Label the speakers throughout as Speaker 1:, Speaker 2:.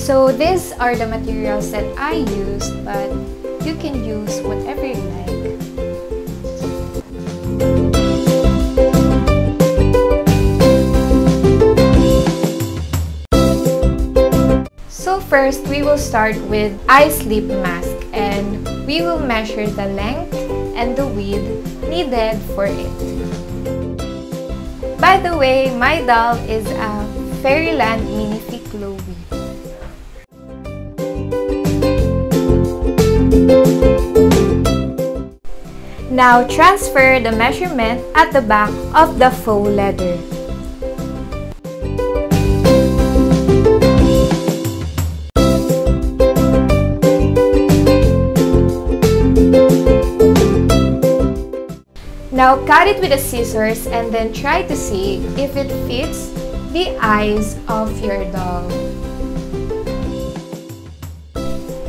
Speaker 1: So these are the materials that I used, but you can use whatever you like. So first, we will start with eye sleep mask, and we will measure the length and the width needed for it. By the way, my doll is a Fairyland Minifee Chloe. Now transfer the measurement at the back of the faux leather. Now cut it with the scissors and then try to see if it fits the eyes of your doll.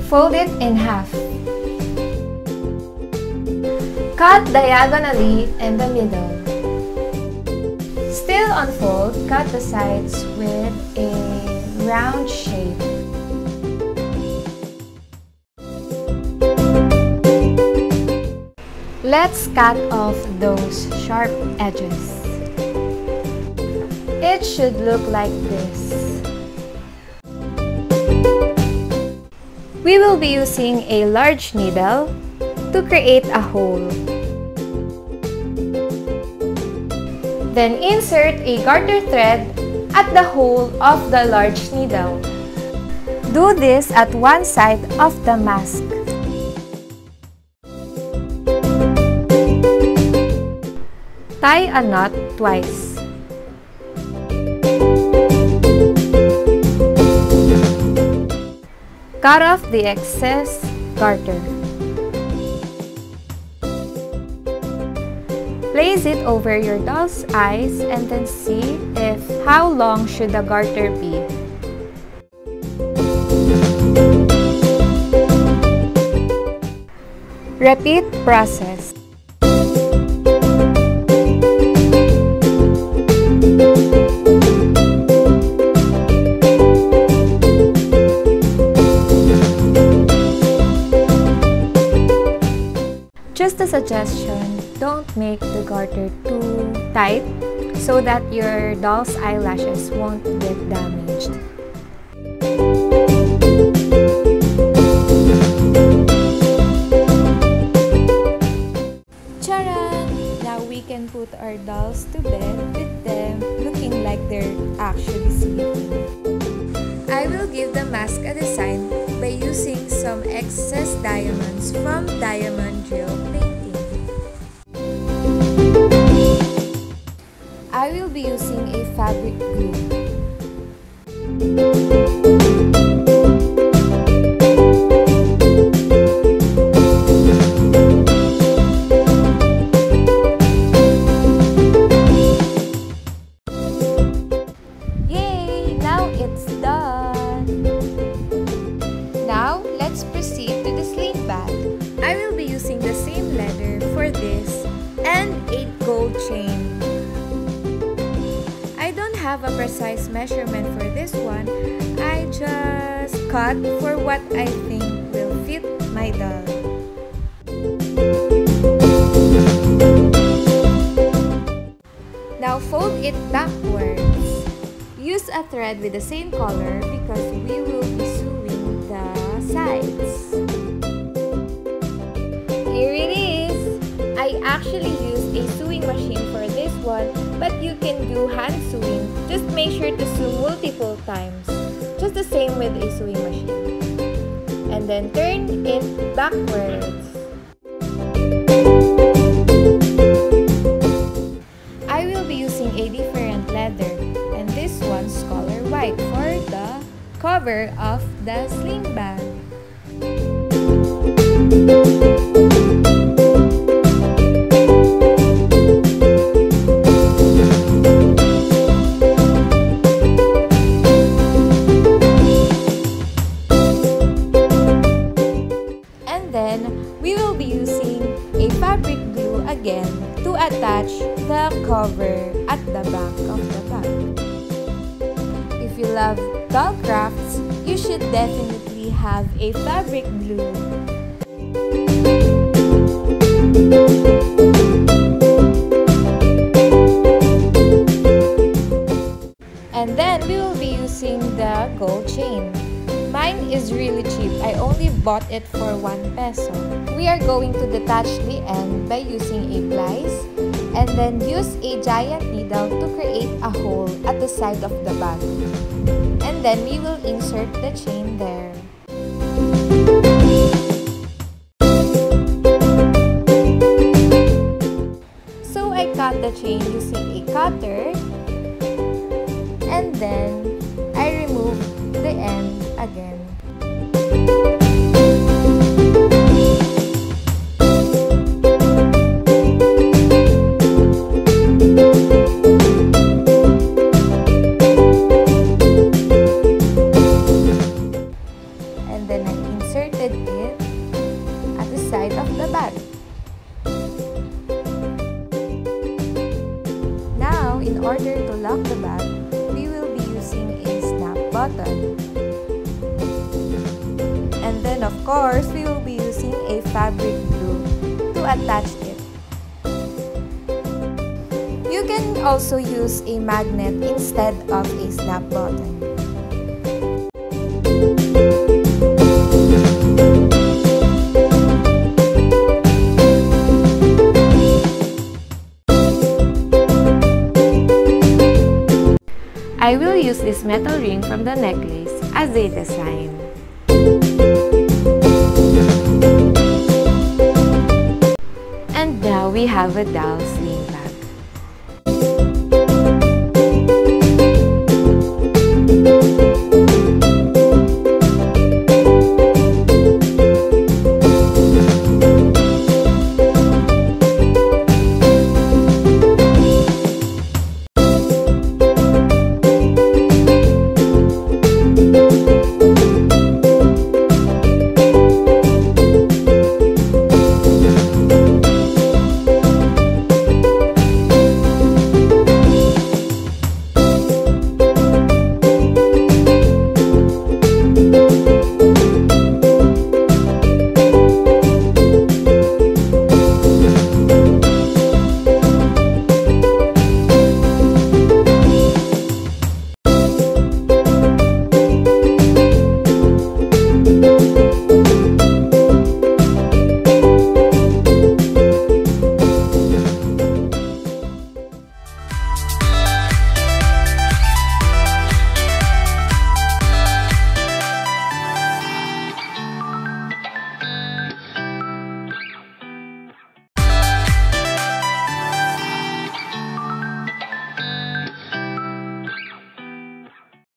Speaker 1: Fold it in half. Cut diagonally in the middle. Still unfold, cut the sides with a round shape. Let's cut off those sharp edges. It should look like this. We will be using a large needle to create a hole. Then insert a garter thread at the hole of the large needle. Do this at one side of the mask. Tie a knot twice. Cut off the excess garter. Place it over your doll's eyes and then see if how long should the garter be. Repeat process. Just a suggestion, don't make the garter too tight so that your doll's eyelashes won't get damaged. Charan! Now we can put our dolls to bed with them looking like they're actually sleeping. I will give the mask a design by using some excess diamonds from diamond drill painting. I will be using a fabric glue. Yay! Now it's done! Now, let's proceed to the sleeve bag. I will be using the same leather for this and 8 gold chain. I don't have a precise measurement for this one. I just cut for what I think will fit my doll. Now fold it backwards. Use a thread with the same color because we will be sewing the sides. Here it is! I actually used a sewing machine for this one, but you can do hand sewing. Just make sure to sew multiple times, just the same with a sewing machine. And then turn it backwards. I will be using a different leather, and this one's color white for the cover of the sling bag. And then, we will be using a fabric glue again to attach the cover at the back of the bag. If you love doll crafts, you should definitely have a fabric glue. And then we will be using the gold chain. Mine is really cheap. I only bought it for 1 peso. We are going to detach the end by using a pliers and then use a giant needle to create a hole at the side of the bag. And then we will insert the chain there. So I cut the chain using a cutter and then I remove the end again. And then I inserted it at the side of the bag. Now, in order to lock the bag, we will be using a snap button. And then of course, we will be using a fabric glue to attach it. You can also use a magnet instead of a snap button. I will use this metal ring from the necklace as a design. And now we have a doll sleeve.